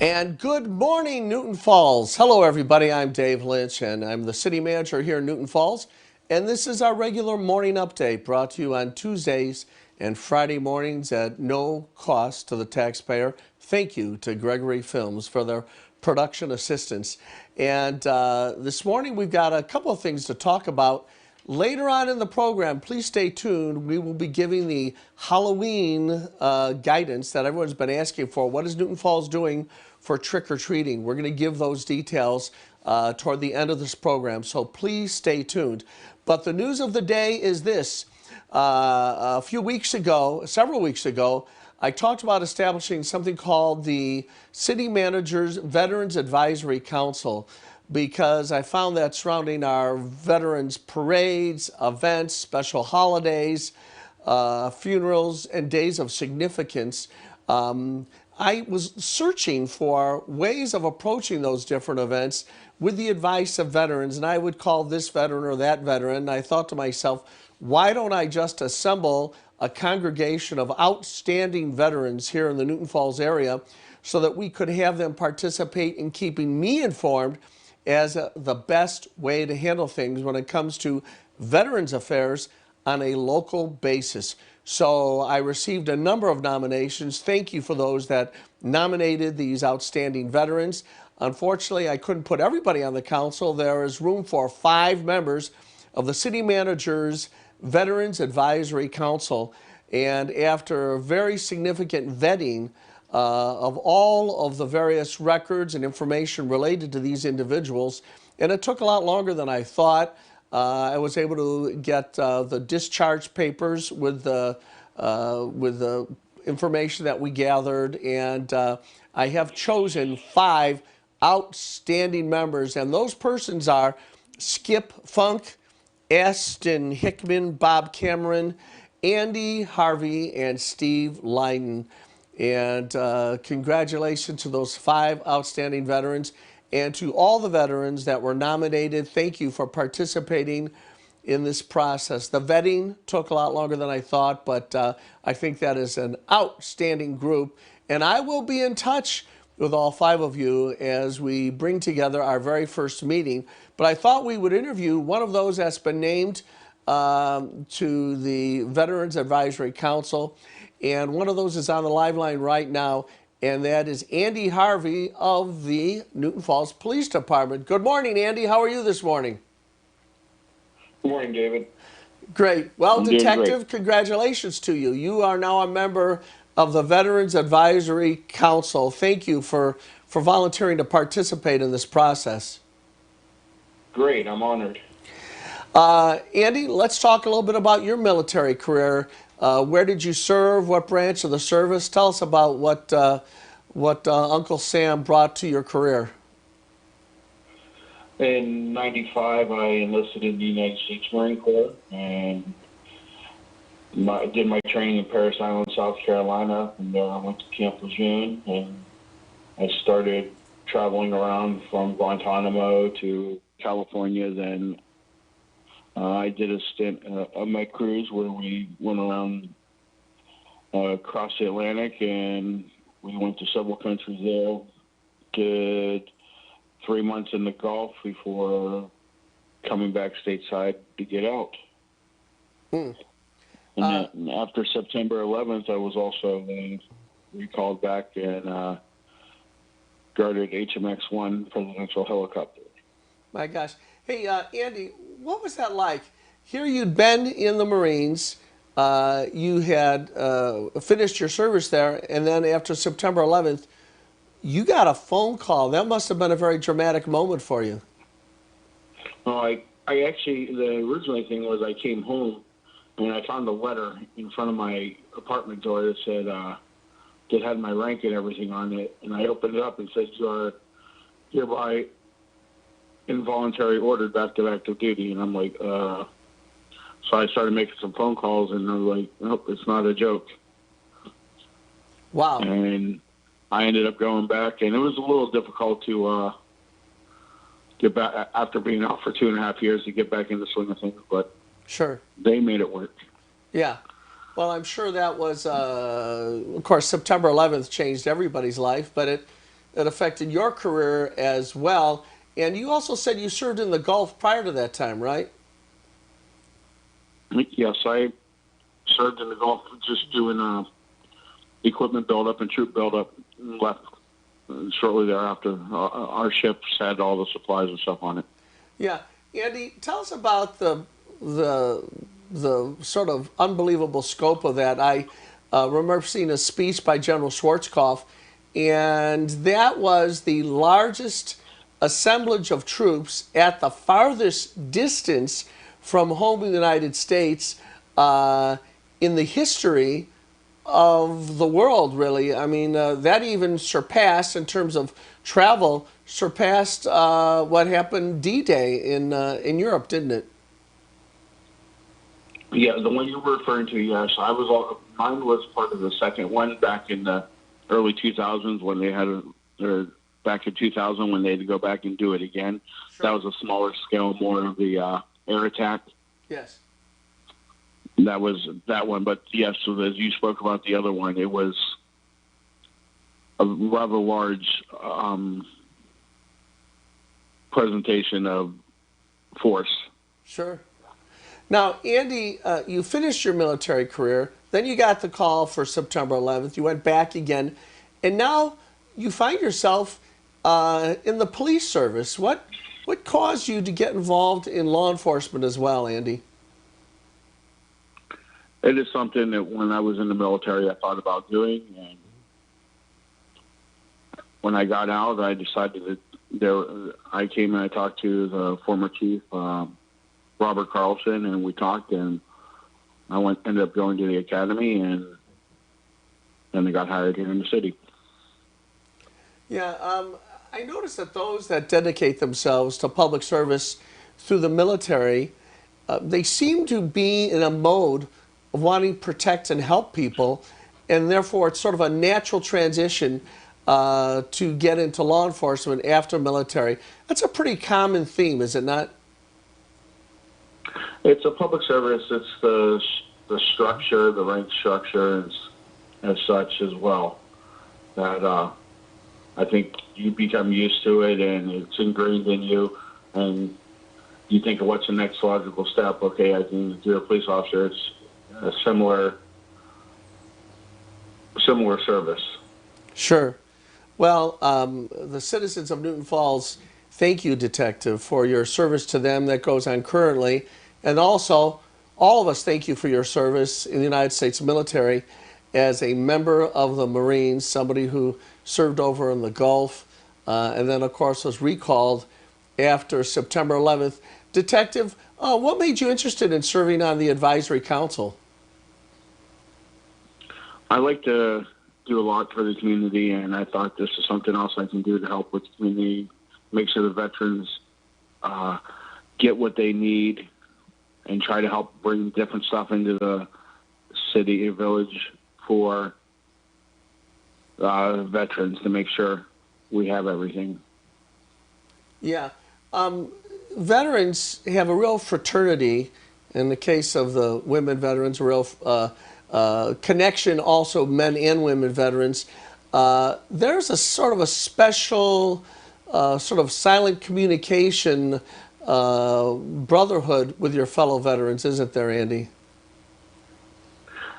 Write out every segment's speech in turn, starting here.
And good morning, Newton Falls. Hello, everybody. I'm Dave Lynch, and I'm the city manager here in Newton Falls. And this is our regular morning update brought to you on Tuesdays and Friday mornings at no cost to the taxpayer. Thank you to Gregory Films for their production assistance. And this morning, we've got a couple of things to talk about. Later on in the program, please stay tuned. We will be giving the Halloween guidance that everyone's been asking for. What is Newton Falls doing for trick-or-treating? We're going to give those details toward the end of this program, so please stay tuned. But the news of the day is this. A few weeks ago, several weeks ago, I talked about establishing something called the City Managers Veterans Advisory Council, because I found that surrounding our veterans parades, events, special holidays, funerals, and days of significance, I was searching for ways of approaching those different events with the advice of veterans, and I would call this veteran or that veteran. And I thought to myself, why don't I just assemble a congregation of outstanding veterans here in the Newton Falls area so that we could have them participate in keeping me informed as the best way to handle things when it comes to veterans affairs on a local basis. So I received a number of nominations. Thank you for those that nominated these outstanding veterans. Unfortunately, I couldn't put everybody on the council. There is room for 5 members of the City Managers Veterans Advisory Council. And after very significant vetting of all of the various records and information related to these individuals, and it took a lot longer than I thought. I was able to get the discharge papers with the information that we gathered, and I have chosen 5 outstanding members, and those persons are Skip Funk, Aston Hickman, Bob Cameron, Andy Harvey, and Steve Lyden. And congratulations to those 5 outstanding veterans, and to all the veterans that were nominated. Thank you for participating in this process. The vetting took a lot longer than I thought, but I think that is an outstanding group. And I will be in touch with all 5 of you as we bring together our very first meeting. But I thought we would interview one of those that's been named to the Veterans Advisory Council. And one of those is on the live line right now, and that is Andy Harvey of the Newton Falls Police Department. Good morning, Andy. How are you this morning? Good morning, David. Great. Well, I'm doing Detective, great. congratulations to you. You are now a member of the Veterans Advisory Council. Thank you for volunteering to participate in this process. Great, I'm honored. Andy, let's talk a little bit about your military career. Where did you serve? What branch of the service? Tell us about what Uncle Sam brought to your career. In '95, I enlisted in the United States Marine Corps and did my training in Parris Island, South Carolina. And I went to Camp Lejeune, and I started traveling around from Guantanamo to California. Then I did a stint on my cruise where we went around across the Atlantic, and we went to several countries there. Did 3 months in the Gulf before coming back stateside to get out. And then after September 11th, I was also recalled back and guarded HMX-1 presidential helicopter. My gosh. Hey, Andy, what was that like? Here you'd been in the Marines, you had finished your service there, and then after September 11th, you got a phone call. That must have been a very dramatic moment for you. Oh, I actually, the original thing was I came home and I found a letter in front of my apartment door that said, that had my rank and everything on it. And I opened it up and said, you are hereby involuntary ordered back to active duty. And I'm like, so I started making some phone calls, and I was like, nope, it's not a joke. Wow. And I ended up going back, and it was a little difficult to get back after being out for 2.5 years to get back in the swing of things, but sure, they made it work. Yeah. Well, I'm sure that was, of course, September 11th changed everybody's life, but it affected your career as well. And you also said you served in the Gulf prior to that time, right? Yes, I served in the Gulf just doing equipment buildup and troop buildup. Left shortly thereafter. Our ships had all the supplies and stuff on it. Yeah, Andy, tell us about the the sort of unbelievable scope of that. I remember seeing a speech by General Schwarzkopf, and that was the largest assemblage of troops at the farthest distance from home in the United States in the history of the world, really. I mean, that even surpassed, in terms of travel, surpassed what happened D-Day in Europe, didn't it? Yeah, the one you were referring to, yes. Mine was part of the second one back in the early 2000s when they had or back in 2000 when they had to go back and do it again. Sure. That was a smaller scale, more of the air attack. Yes. That was that one. But yes, so as you spoke about the other one, it was a rather large presentation of force. Sure. Now, Andy, you finished your military career, then you got the call for September 11th, you went back again, and now you find yourself in the police service. What caused you to get involved in law enforcement as well, Andy? It is something that when I was in the military I thought about doing, and when I got out I decided that I came and I talked to the former chief, Robert Carlson, and we talked, and I ended up going to the academy, and then I got hired here in the city. Yeah, I noticed that those that dedicate themselves to public service through the military, they seem to be in a mode of wanting to protect and help people, and therefore it's sort of a natural transition to get into law enforcement after military. That's a pretty common theme, is it not? It's a public service. It's the structure, the rank structure, as such as well. That I think you become used to it, and it's ingrained in you, and you think of what's the next logical step. Okay, I can do a police officer. It's a similar service. Sure. Well, the citizens of Newton Falls thank you, Detective, for your service to them that goes on currently. And also, all of us thank you for your service in the United States military as a member of the Marines, somebody who served over in the Gulf, and then, of course, was recalled after September 11th. Detective, what made you interested in serving on the Advisory Council? I like to do a lot for the community, and I thought this is something else I can do to help with the community, make sure the veterans get what they need, and try to help bring different stuff into the city or village for veterans to make sure we have everything. Yeah. Veterans have a real fraternity. In the case of the women veterans, a real connection, also men and women veterans. There's a sort of a special sort of silent communication brotherhood with your fellow veterans, isn't there, Andy?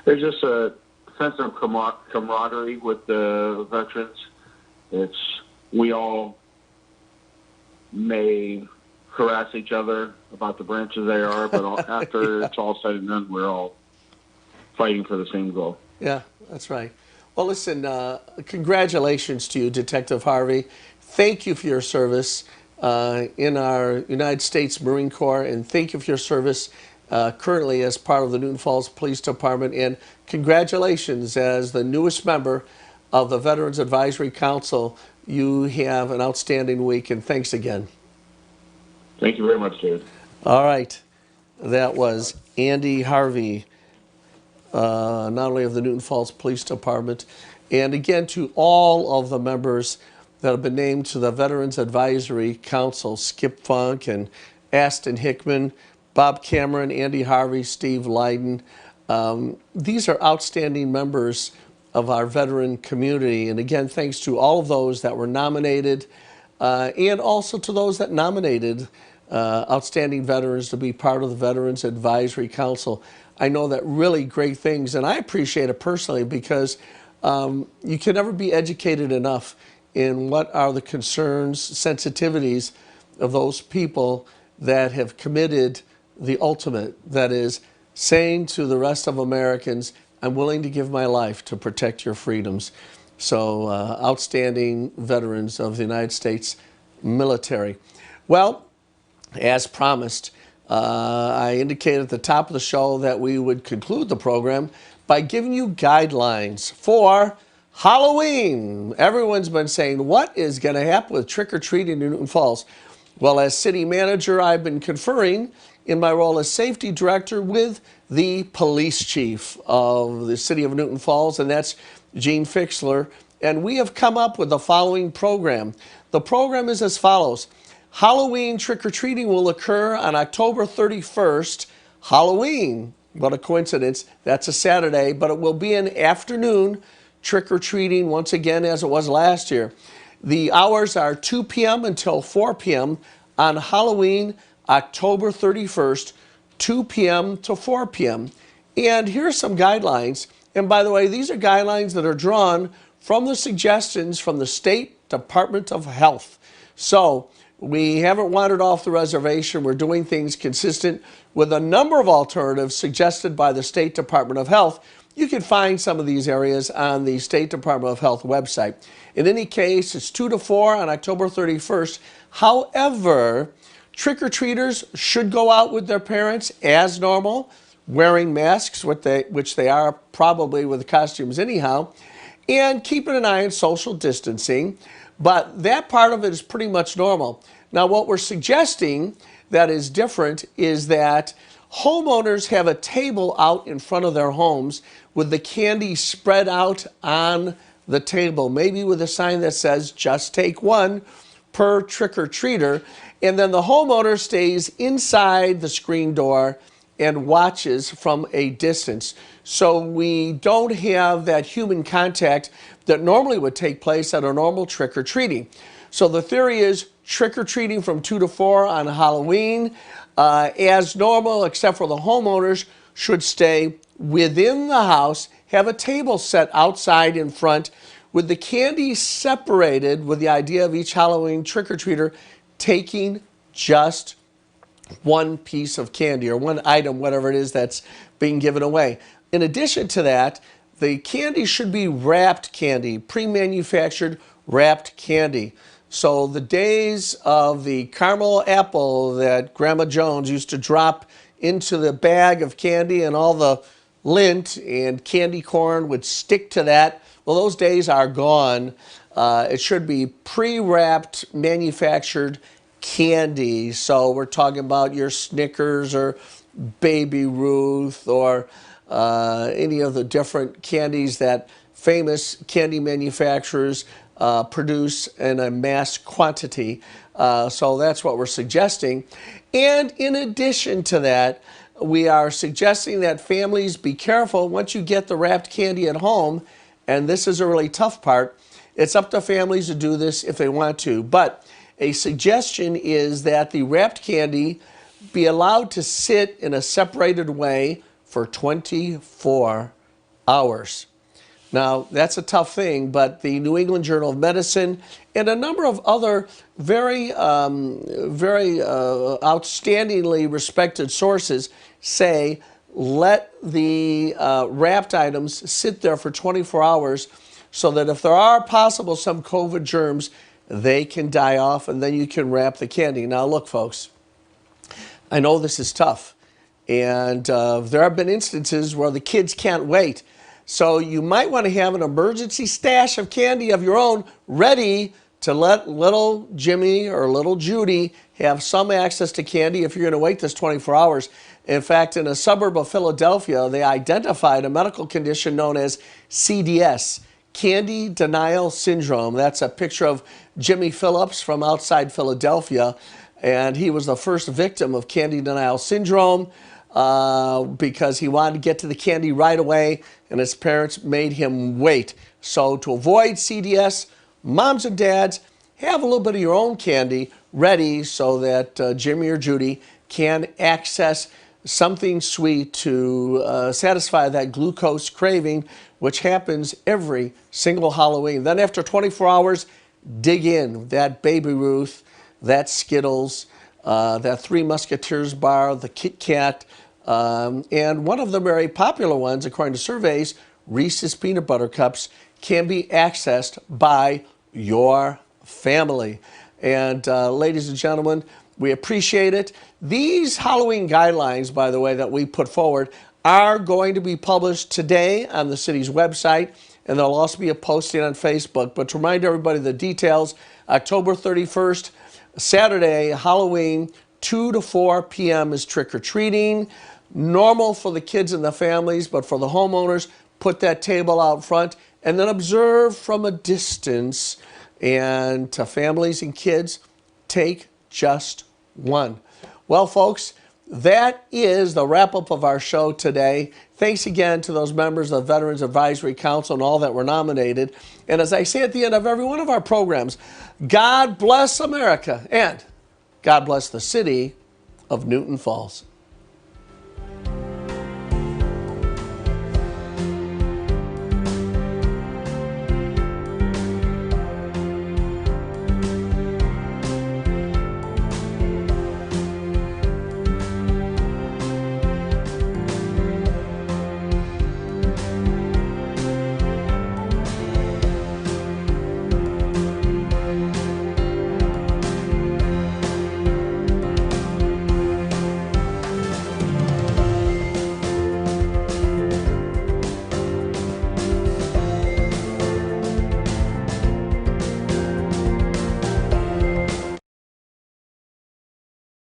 There's just a sense of camaraderie with the veterans. We all may harass each other about the branches they are, but after it's all said and done, we're all fighting for the same goal. Yeah, that's right. Well, listen, congratulations to you, Detective Harvey. Thank you for your service in our United States Marine Corps, and thank you for your service currently as part of the Newton Falls Police Department, and congratulations as the newest member of the Veterans Advisory Council. You have an outstanding week, and thanks again. Thank you very much, David. All right. That was Andy Harvey, not only of the Newton Falls Police Department, and again to all of the members that have been named to the Veterans Advisory Council, Skip Funk and Aston Hickman, Bob Cameron, Andy Harvey, Steve Leiden. These are outstanding members of our veteran community. And again, thanks to all of those that were nominated and also to those that nominated outstanding veterans to be part of the Veterans Advisory Council. I know that really great things, and I appreciate it personally because you can never be educated enough in what are the concerns, sensitivities of those people that have committed the ultimate, that is saying to the rest of Americans, I'm willing to give my life to protect your freedoms. So outstanding veterans of the United States military. Well, as promised, I indicated at the top of the show that we would conclude the program by giving you guidelines for Halloween. Everyone's been saying, what is going to happen with trick-or-treating in Newton Falls? Well, as city manager, I've been conferring in my role as safety director with the police chief of the city of Newton Falls, and that's Gene Fixler. And we have come up with the following program. The program is as follows. Halloween trick-or-treating will occur on October 31st. Halloween, what a coincidence. That's a Saturday, but it will be an afternoon trick-or-treating once again as it was last year. The hours are 2 p.m. until 4 p.m. on Halloween, October 31st, 2 p.m. to 4 p.m. And here are some guidelines. And by the way, these are guidelines that are drawn from the suggestions from the State Department of Health. So we haven't wandered off the reservation. We're doing things consistent with a number of alternatives suggested by the State Department of Health. You can find some of these areas on the State Department of Health website. In any case, it's 2 to 4 on October 31st. However, trick-or-treaters should go out with their parents as normal, wearing masks, which they are probably with the costumes anyhow, and keeping an eye on social distancing. But that part of it is pretty much normal. Now, what we're suggesting that is different is that homeowners have a table out in front of their homes with the candy spread out on the table, maybe with a sign that says, just take one per trick-or-treater. And then the homeowner stays inside the screen door and watches from a distance. So we don't have that human contact that normally would take place at a normal trick-or-treating. So the theory is trick-or-treating from 2 to 4 on Halloween as normal, except for the homeowners should stay within the house, have a table set outside in front with the candy separated with the idea of each Halloween trick-or-treater taking just one piece of candy or one item, whatever it is that's being given away. In addition to that, the candy should be wrapped candy, pre-manufactured wrapped candy. So the days of the caramel apple that Grandma Jones used to drop into the bag of candy and all the lint and candy corn would stick to that, well, those days are gone. It should be pre-wrapped, manufactured candy. So we're talking about your Snickers or Baby Ruth or any of the different candies that famous candy manufacturers produce in a mass quantity. So that's what we're suggesting. And in addition to that, we are suggesting that families be careful once you get the wrapped candy at home. And this is a really tough part. It's up to families to do this if they want to. But a suggestion is that the wrapped candy be allowed to sit in a separated way for 24 hours. Now, that's a tough thing, but the New England Journal of Medicine and a number of other very outstandingly respected sources say let the wrapped items sit there for 24 hours so that if there are possible some COVID germs, they can die off and then you can wrap the candy. Now, look, folks, I know this is tough, and there have been instances where the kids can't wait. So you might want to have an emergency stash of candy of your own ready to let little Jimmy or little Judy have some access to candy if you're going to wait this 24 hours. In fact, in a suburb of Philadelphia, they identified a medical condition known as CDS, Candy Denial Syndrome. That's a picture of Jimmy Phillips from outside Philadelphia, and he was the first victim of Candy Denial Syndrome. because he wanted to get to the candy right away, and his parents made him wait. So to avoid CDS, moms and dads, have a little bit of your own candy ready so that Jimmy or Judy can access something sweet to satisfy that glucose craving, which happens every single Halloween. Then after 24 hours, dig in. That Baby Ruth, that Skittles, that Three Musketeers bar, the Kit Kat, and one of the very popular ones, according to surveys, Reese's Peanut Butter Cups, can be accessed by your family. And ladies and gentlemen, we appreciate it. These Halloween guidelines, by the way, that we put forward are going to be published today on the city's website, and there'll also be a posting on Facebook. But to remind everybody the details, October 31st, Saturday, Halloween, 2 to 4 p.m. is trick-or-treating. Normal for the kids and the families, but for the homeowners, put that table out front and then observe from a distance. And to families and kids, take just one. Well, folks, that is the wrap-up of our show today. Thanks again to those members of the Veterans Advisory Council and all that were nominated. And as I say at the end of every one of our programs, God bless America and God bless the city of Newton Falls.